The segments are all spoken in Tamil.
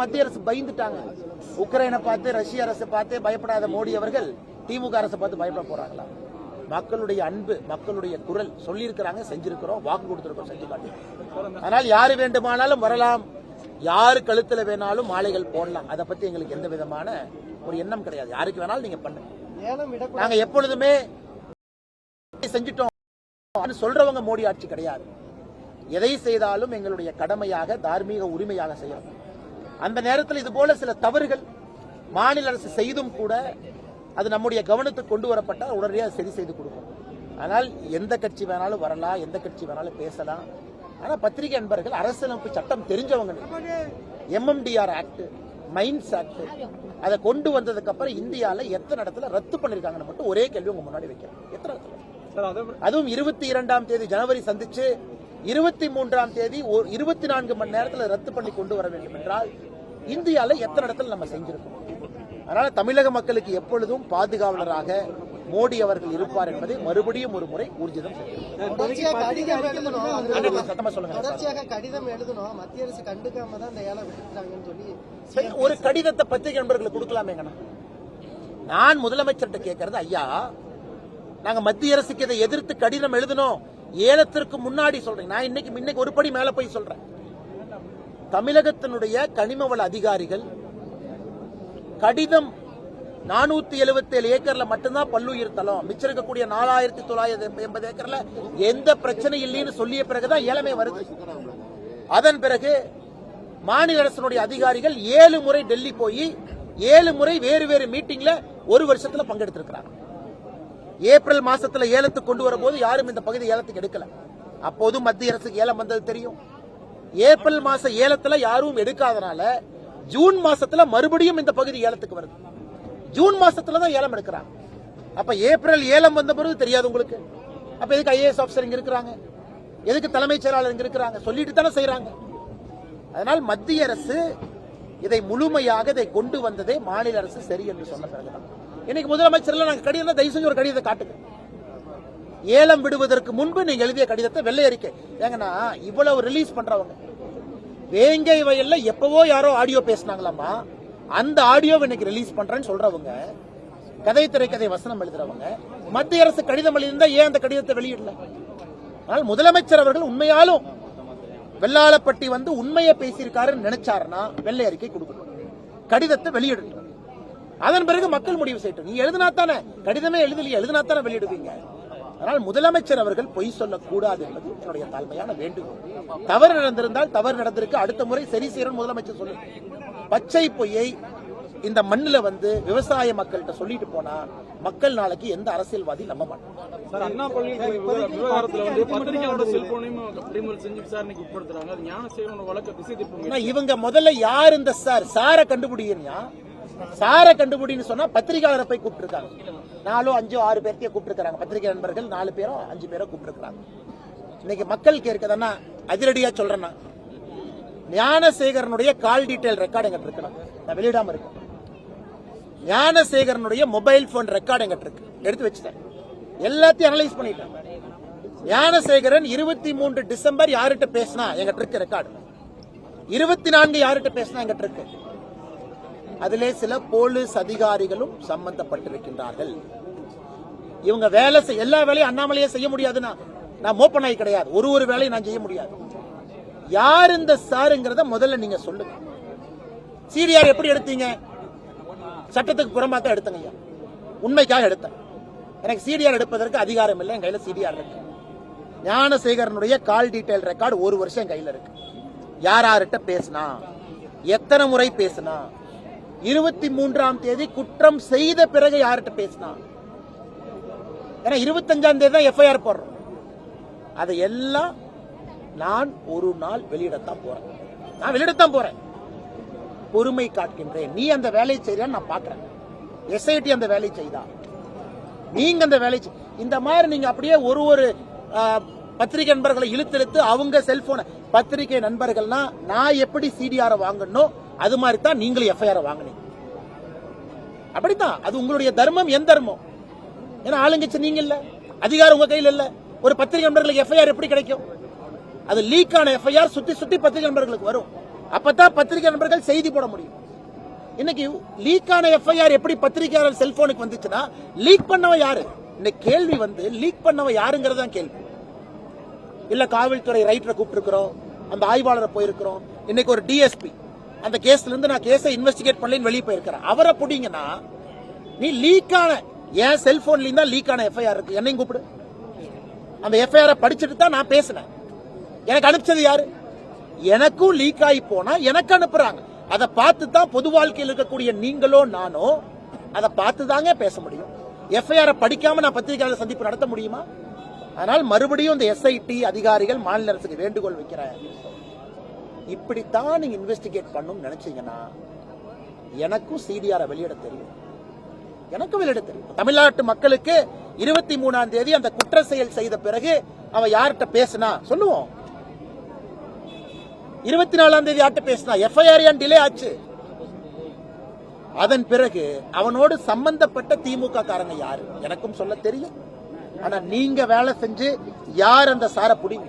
மத்திய அரசு பயந்துட்டாங்க. உக்ரைனை பார்த்து ரஷ்ய அரசு பார்த்து பயப்படாத மோடி அவர்கள் திமுக அரசை பார்த்து பயப்பட போறாங்களா? மக்களுடைய அன்பு, மக்களுடைய குரல் சொல்லியிருக்கிறாங்க, செஞ்சிருக்கிறோம், வாக்கு கொடுத்திருக்கோம், செஞ்சு காட்டி. அதனால் யாரு வேண்டுமானாலும் வரலாம், யாரு கழுத்துல வேணாலும் மாலைகள் போடலாம். அதை பத்தி எங்களுக்கு எந்த விதமான ஒரு எண்ணம் கிடையாது. யாருக்கு வேணாலும் நீங்க பண்ணுங்க. நாங்க எப்பொழுதுமே செஞ்சிட்டோம் சொல்றவங்க மோடி ஆட்சி கிடையாது. எதை செய்தாலும் எங்களுடைய கடமையாக, தார்மீக உரிமையாக செய்யணும். அந்த நேரத்தில் இது போல சில தவறுகள் மாநில அரசு செய்தும் கூட அது நம்முடைய கவனத்துக்கு கொண்டு வரப்பட்டால் உடனடியாக சரி செய்து கொடுக்கும். ஆனால் எந்த கட்சி வேணாலும் வரலாம், எந்த கட்சி வேணாலும் பேசலாம். ஆனா பத்திரிகை நண்பர்கள் அரசியலமைப்பு சட்டம் தெரிஞ்சவங்க. MMDR ஆக்ட், மைன்ஸ் ஆக்ட் அதை கொண்டு வந்ததுக்கு அப்புறம் இந்தியால எத்தனை இடத்துல ரத்து பண்ணிருக்காங்கன்னு மட்டும் ஒரே கேள்வி உங்க முன்னாடி வைக்கிறேன். எத்தனை இடத்துல? அதுவும் 22ஆம் தேதி ஜனவரி சந்திச்சு 23ஆம் தேதி 24 மணி நேரத்தில் ரத்து பண்ணி கொண்டு வர வேண்டும் என்றால் இந்தியால எத்தனை இடத்துல நம்ம செஞ்சிருக்கோம். அதனால தமிழக மக்களுக்கு எப்பொழுதும் பாதுகாவலராக மோடி அவர்கள் இருப்பார் என்பதை மறுபடியும் ஒரு முறை ஊர்ஜிதம் செய்யும். ஒரு கடிதத்தை பத்திரிகை நண்பர்களுக்கு கொடுக்கலாமே. நான் முதலமைச்சர்கிட்ட கேட்கறது, ஐயா நாங்க மத்திய அரசுக்கு இதை எதிர்த்து கடிதம் எழுதணும், ஏலத்திற்கு முன்னாடி சொல்றேன். நான் இன்னைக்கு ஒரு படி மேல போய் சொல்றேன். தமிழகத்தினுடைய கனிமவள அதிகாரிகள் கடிதம் 477 ஏக்கர்ல மட்டும்தான் பல்லுயிர் தளம், மிச்சம் இருக்கக்கூடிய 4980 ஏக்கர்ல எந்த பிரச்சனை இல்லைன்னு சொல்லிய பிறகுதான் ஏலமே வருது. அதன் பிறகு மாநில அரசினுடைய அதிகாரிகள் 7 முறை டெல்லி போய் 7 முறை வேறு வேறு மீட்டிங்ல ஒரு வருஷத்துல பங்கெடுத்திருக்கிறாங்க. ஏப்ரல் மாசத்துல ஏலத்துக்கு கொண்டு வரும்போது யாரும் இந்த பகுதி ஏலத்துக்கு எடுக்கல. அப்போது மத்திய அரசுக்கு ஏலம் வந்தது தெரியும். ஏப்ரல் மாச ஏலத்துல யாரும் எடுக்காதனால ஜூன் மாசத்துல மறுபடியும் இந்த பகுதி ஏலத்துக்கு வருது. ஜூன் மாசத்துல தான் ஏலம் எடுக்கிறாங்க. அப்ப ஏப்ரல் ஏலம் வந்த பிறகு தெரியாது உங்களுக்கு. அப்ப எதுக்கு IAS ஆபீசர் இங்க இருக்கிறாங்க, எதுக்கு தலைமைச் செயலாளர் இங்க இருக்கிறாங்க? சொல்லிட்டு தானே செய்யறாங்க. அதனால் மத்திய அரசு இதை முழுமையாக இதை கொண்டு வந்ததே மாநில அரசு சரி என்று சொன்ன பிறகுதான். இன்னைக்கு முதலமைச்சர் நாங்க கடிதம் தயவு செஞ்சு ஒரு கடிதத்தை காட்டுங்க. ஏலம் விடுவதற்கு முன்பு நீங்க எழுதிய கடிதத்தை வெள்ளை அறிக்கை ஏங்கன்னா இவ்வளவு ரிலீஸ் பண்றவங்க வேங்கை வயல்ல எப்பவோ யாரோ ஆடியோ பேசினாங்களாமா, அந்த ஆடியோவை இன்னைக்கு ரிலீஸ் பண்றேன்னு சொல்றவங்க, கதை திரைக்கதை வசனம் எழுதுறவங்க, மத்திய அரசு கடிதம் எழுதியிருந்தா ஏன் அந்த கடிதத்தை வெளியிடல? ஆனால் முதலமைச்சர் அவர்கள் உண்மையாலும் வெள்ளாளப்பட்டி வந்து உண்மையை பேசியிருக்காருன்னு நினைச்சாருன்னா வெள்ளை அறிக்கை கொடுக்கணும், கடிதத்தை வெளியிடணும். அதன் பிறகு மக்கள் முடிவு செய்யட்டும். நீ எழுதினாத்தானே, கடிதமே எழுதலையே, எழுதினாத்தானே வெளியிடுவீங்க. அதனால் முதலமைச்சர் அவர்கள் பொய் சொல்லக்கூடாது என்பது என்னுடைய தாழ்மையான வேண்டுகோள். தவறு நடந்திருந்தால் தவறு நடந்திருக்கு, அடுத்த முறை சரி செய்யணும் முதலமைச்சர் சொல்லு. பச்சை பொய்யை இந்த மண்ணில வந்து விவசாய மக்கள்கிட்ட சொல்லிட்டு போனா மக்கள் நாளைக்கு எந்த அரசியல்வாதி நம்ப மாட்டாங்க. இவங்க முதல்ல யார் இந்த சாரை கண்டுபிடிக்கிறீங்க? சாரை கண்டுபிடின்னு சொன்னா பத்திரிகையாளரை போய் கூப்பிட்டு இருக்காங்க. 4 5 6 பேர்த்தையே கூப்பிட்டு இருக்காங்க. பத்திரிகை நண்பர்கள் 4 பேரோ 5 பேரோ கூப்பிட்டு இருக்காங்க. இன்னைக்கு மக்கள் கேட்கறதுன்னா அதிரடியா சொல்றேன்னா, ஞானசேகரனுடைய கால் டீடைல் ரெக்கார்டு எங்கிட்ட இருக்கு, நான் வெளியிடாம இருக்கேன். ஞானசேகரனுடைய மொபைல் போன் ரெக்கார்டு எங்கிட்ட இருக்கு, எடுத்து வச்சுட்டேன். எல்லாத்தையும் அனலைஸ் பண்ணிட்டேன். ஞானசேகரன் 23 டிசம்பர் யார்கிட்ட பேசினா எங்கிட்ட இருக்கு ரெக்கார்டு, 24 யார்கிட்ட பேசினா எங்கிட்ட இருக்கு. அதிலே சில போலீஸ் அதிகாரிகளும் சம்பந்தப்பட்டிருக்கின்றார்கள். இவங்க வேலை எல்லா வேலையும் அண்ணாமலையே செய்ய முடியாதுன்னா நான் மோப்பனாய் கிடையாது, ஒரு வேலையை நான் செய்ய முடியாது. யார் இந்த சாருங்கிறத முதல்ல நீங்க சொல்லுங்க. சிடிஆர் எப்படி எடுத்தீங்க? சட்டத்துக்கு புறம்பாத்தான் எடுத்தங்க. உண்மைக்காக எடுத்தேன். எனக்கு சிடிஆர் எடுப்பதற்கு அதிகாரம் இல்லை, என் கையில சிடிஆர் இருக்கு. ஞானசேகரனுடைய கால் டீடைல் ரெக்கார்டு 1 வருஷம் என் கையில இருக்கு. யார்கிட்ட பேசினா, எத்தனை முறை பேசினா, 23ஆம் தேதி குற்றம் செய்த பிறகு யார்கிட்ட பேசினா, ஏன்னா 25ஆம் தேதி தான் எஃப்ஐஆர் போடுறோம். அதையெல்லாம் நான் ஒரு நாள் வெளியிடத்தான் போறேன். நான் வெளியிடத்தான் போறேன், பொறுமை காட்டுகின்றேன். நீ அந்த வேலையை செய்யறான்னு நான் பாக்குறேன். SIT அந்த வேலையை செய்தா, நீங்க அந்த வேலை இந்த மாதிரி நீங்க அப்படியே ஒரு பத்திரிகை நண்பர்களை இழுத்தெடுத்து அவங்க செல்போன் பத்திரிகை நண்பர்கள்னா நான் எப்படி சிடிஆர் வாங்கணும் அது மாதிரி தான் நீங்களும் எஃப்ஐஆர் வாங்கினீங்க. அப்படித்தான், அது உங்களுடைய தர்மம். என் தர்மம். ஏன்னா ஆளுங்கட்சி நீங்க இல்ல, அதிகாரம் உங்க கையில் இல்ல. ஒரு பத்திரிகை நண்பர்களுக்கு எஃப்ஐஆர் எப்படி கிடைக்கும்? அது லீக் ஆன எஃப்ஐஆர் சுத்தி சுத்தி பத்திரிகை நண்பர்களுக்கு வரும். அப்பதான் பத்திரிகை நண்பர்கள் செய்தி போட முடியும். இன்னைக்கு லீக்கான எஃப்ஐஆர் எப்படி பத்திரிகையாளர் செல்போனுக்கு வந்துச்சுன்னா லீக் பண்ணவன் யாரு? இந்த கேள்வி லீக் பண்ணவன் யாருங்கிறது தான் கேள்வி. இல்ல காவல்துறை ரைட்டரை கூப்பிட்டுருக்கிறோம், அந்த ஆய்வாளரை போயிருக்கிறோம். இன்னைக்கு ஒரு டிஎஸ்பி அந்த கேஸ்ல இருந்து நான் கேஸை இன்வெஸ்டிகேட் பண்ணலன்னு வெளியே போயிருக்கிறேன். அவரை புடிங்கன்னா நீ லீக்கான என் செல்போன்ல தான் லீக்கான எஃப்ஐஆர் இருக்கு, என்னையும் கூப்பிடு. அந்த எஃப்ஐஆர் படிச்சுட்டு தான் நான் பேசினேன். எனக்கு அனுப்பிச்சது யாரு? எனக்கும் லீக் ஆகி போனா எனக்கு அனுப்புறாங்க. அதை பார்த்து தான் பொது வாழ்க்கையில் இருக்கக்கூடிய நீங்களோ நானோ அதை பார்த்து தாங்க பேச முடியும். எஃப்ஐஆர் படிக்காம நான் பத்திரிகையாளர் சந்திப்பு நடத்த முடியுமா? அதனால் மறுபடியும் இந்த எஸ்ஐடி அதிகாரிகள் மாநில அரசுக்கு வேண்டுகோள் வைக்கிறேன். இப்படித்தான் நீங்க இன்வெஸ்டிகேட் பண்ணணும்னு நினைச்சீங்கன்னா எனக்கும் சிடிஆர் வெளியிட தெரியும், எனக்கும் வெளியிட தெரியும். தமிழ்நாட்டு மக்களுக்கு 23ஆம் தேதி அந்த குற்ற செயல் செய்த பிறகு அவ யார்கிட்ட பேசினா சொல்லுவோம். 24ஆம் தேதி யார்கிட்ட பேசினா எஃப்ஐஆர் ஏன் டிலே ஆச்சு? அதன் பிறகு அவனோடு சம்பந்தப்பட்ட திமுக காரங்க யாரு எனக்கும் சொல்ல தெரியும். ஆனா நீங்க வேலை செஞ்சு யார் அந்த சார புடிங்க.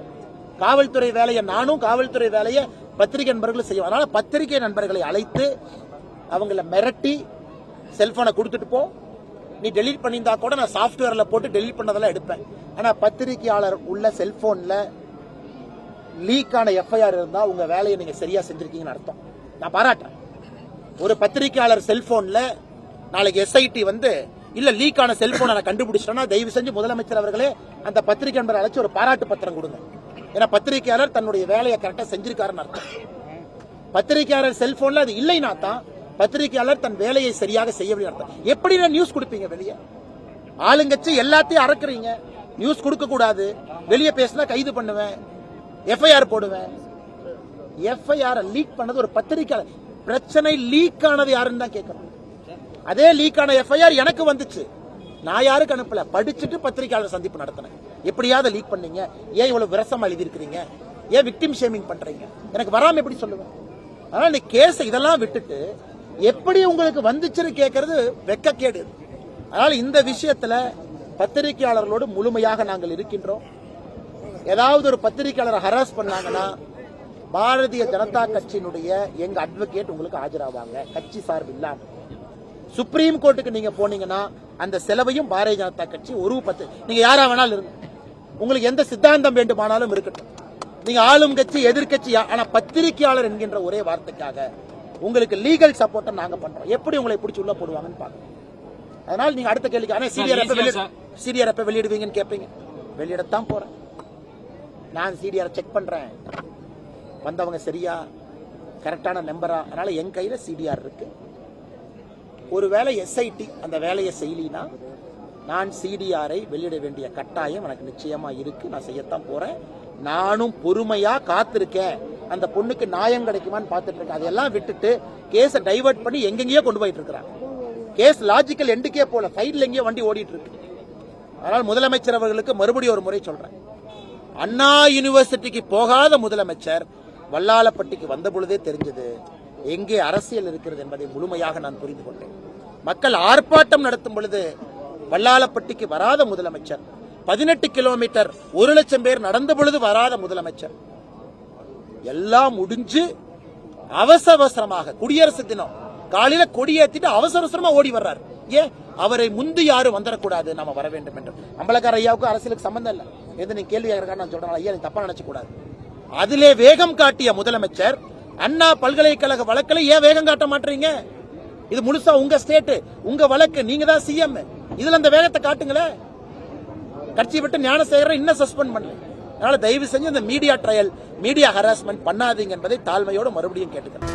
காவல்துறை வேலையை நானும், காவல்துறை வேலையை பத்திரிகை நண்பர்களும் செய்யும். அதனால பத்திரிகை நண்பர்களை அழைத்து அவங்கள மிரட்டி செல்போனை கொடுத்துட்டு போ, நீ டெலீட் பண்ணியிருந்தா கூட நான் சாப்ட்வேர்ல போட்டு டெலீட் பண்ணதெல்லாம் எடுப்பேன். ஆனா பத்திரிகையாளர் உள்ள செல்போன்ல லீக்கான எஃப்ஐஆர் இருந்தா உங்க வேலையை நீங்க சரியா செஞ்சிருக்கீங்கன்னு அர்த்தம். நான் பாராட்டுறேன். ஒரு பத்திரிகையாளர் செல்போன்ல நாளைக்கு எஸ்ஐடி இல்ல லீக்கான செல்போனை நான் கண்டுபிடிச்சிட்டேன்னா தயவு செஞ்சு முதலமைச்சர் அவர்களே அந்த பத்திரிகை நண்பரை அழைச்சு ஒரு பாராட்டு பத்திரம் கொடுங்க. ஏன்னா பத்திரிகையாளர் தன்னுடைய வேலையை கரெக்டா செஞ்சிருக்காருன்னு அர்த்தம். பத்திரிகையாளர் செல்போன்ல அது இல்லைன்னா தான் பத்திரிகையாளர் தன் வேலையை சரியாக செய்யவில்லை அர்த்தம். எப்படி நியூஸ் கொடுப்பீங்க வெளியே? ஆளுங்கட்சி எல்லாத்தையும் அறக்குறீங்க. நியூஸ் கொடுக்க கூடாது, வெளியே பேசினா கைது பண்ணுவேன், எஃப்ஐஆர் போடுவேன். எஃப்ஐஆர் லீக் பண்ணது ஒரு பத்திரிகையாளர். பிரச்சனை லீக் ஆனது யாருன்னு தான் கேட்கணும். அதே லீக்கான எஃப்ஐஆர் எனக்கு வந்துச்சு, நான் யாருக்கு அனுப்பல, படிச்சுட்டு பத்திரிகையாளர் சந்திப்பு நடத்தினேன். எப்படியாவது லீக் பண்ணீங்க, ஏன் இவ்வளவு விரசமா எழுதி இருக்கிறீங்க, ஏன் விக்டிம் ஷேமிங் பண்றீங்க, எனக்கு வராம எப்படி சொல்லுவேன்? அதனால இந்த கேஸ் இதெல்லாம் விட்டுட்டு எப்படி உங்களுக்கு வந்துச்சுன்னு கேட்கறது வெக்கக்கேடு. அதனால இந்த விஷயத்துல பத்திரிகையாளர்களோடு முழுமையாக நாங்கள் இருக்கின்றோம். ஏதாவது ஒரு பத்திரிகையாளரை ஹராஸ் பண்ணாங்கன்னா பாரதிய ஜனதா கட்சியினுடைய எங்க அட்வொகேட் உங்களுக்கு ஆஜராவாங்க, கட்சி சார்பு இல்லாம. சுப்ரீம் கோர்ட்டுக்கு நீங்க போனீங்கன்னா அந்த செலவையும் பாரதிய ஜனதா கட்சி ஒரு நீங்க யாரா வேணாலும் இருங்க, உங்களுக்கு எந்த சித்தாந்தம் வேண்டுமானாலும் இருக்கட்டும், நீங்க ஆளும் கட்சி எதிர்கட்சி, ஆனா பத்திரிகையாளர் என்கின்ற ஒரே வார்த்தைக்காக உங்களுக்கு லீகல் சப்போர்ட்டை நாங்க பண்றோம். எப்படி உங்களை பிடிச்சி உள்ள போடுவாங்கன்னு பாருங்க. அதனால நீங்க அடுத்த கேள்விக்கு ஆனா சிடிஆர் எப்ப வெளியிடுவீங்கன்னு கேட்பீங்க. வெளியிடத்தான் போறேன். நான் சிடிஆர் செக் பண்றேன், வந்தவங்க சரியா கரெக்டான நம்பரா. அதனால என் கையில சிடிஆர் இருக்கு. ஒருவேளை எஸ்ஐடி அந்த வேலையை செய்யலினா நான் சிடிஆரை வெளியிட வேண்டிய கட்டாயம் எனக்கு நிச்சயமா இருக்கு. நான் செய்யத்தான் போறேன். நானும் பொறுமையா காத்திருக்கேன். அந்த பொண்ணுக்கு நியாயம் கிடைக்குமான்னு பார்த்துட்டு இருக்கேன். அதெல்லாம் விட்டுட்டு கேஸை டைவர்ட் பண்ணி எங்கெங்கயோ கொண்டு போயிட்டு இருக்கிறாங்க. கேஸ் லாஜிக்கல் எண்டுக்கே போல, சைட்ல எங்கேயோ வண்டி ஓடிட்டு இருக்கு. அதனால் முதலமைச்சர் அவர்களுக்கு மறுபடியும் ஒரு முறை சொல்றேன், அண்ணா யூனிவர்சிட்டிக்கு போகாத முதலமைச்சர் வல்லாளப்பட்டிக்கு வந்த பொழுதே தெரிஞ்சது எங்கே அரசியல் இருக்கிறது என்பதை முழுமையாக நான் புரிந்து கொண்டேன். மக்கள் ஆர்ப்பாட்டம் நடத்தும் பொழுது வல்லாளப்பட்டிக்கு வராத முதலமைச்சர், 18 கிலோமீட்டர் 1 லட்சம் பேர் நடந்த பொழுது வராத முதலமைச்சர், எல்லாம் முடிஞ்சு அவசரமாக குடியரசு தினம் காலையில கொடியேற்றிட்டு அவசரமா ஓடி வர்றாரு. ஏன்? அவரை முந்தி யாரும் வந்துடக்கூடாது, நாம வர வேண்டும் என்று. அம்பலக்கார ஐயாவுக்கு அரசியலுக்கு சம்பந்தம் இல்ல. எது நீ கேள்வி கேட்கறா நான் சொல்றேன், ஐயா நீ தப்பா நினைச்ச கூடாது. அதிலே வேகம் காட்டிய முதலமைச்சர் அண்ணா பல்கலைக்கழக வழக்கில் ஏன் வேகம் காட்ட மாட்டீங்க? இது முழுசா உங்க ஸ்டேட், உங்க வழக்கு, நீங்க தான் சிஎம். இதுல அந்த வேகத்தை காட்டுங்களேன். கட்சி விட்டு ஞானசேகரன் இன்னும் சஸ்பெண்ட் பண்ணல. அதனால தயவு செஞ்சு இந்த மீடியா ட்ரையல், மீடியா ஹராஸ்மெண்ட் பண்ணாதீங்க என்பதை தாழ்மையோடு மறுபடியும் கேட்டுக்கிறேன்.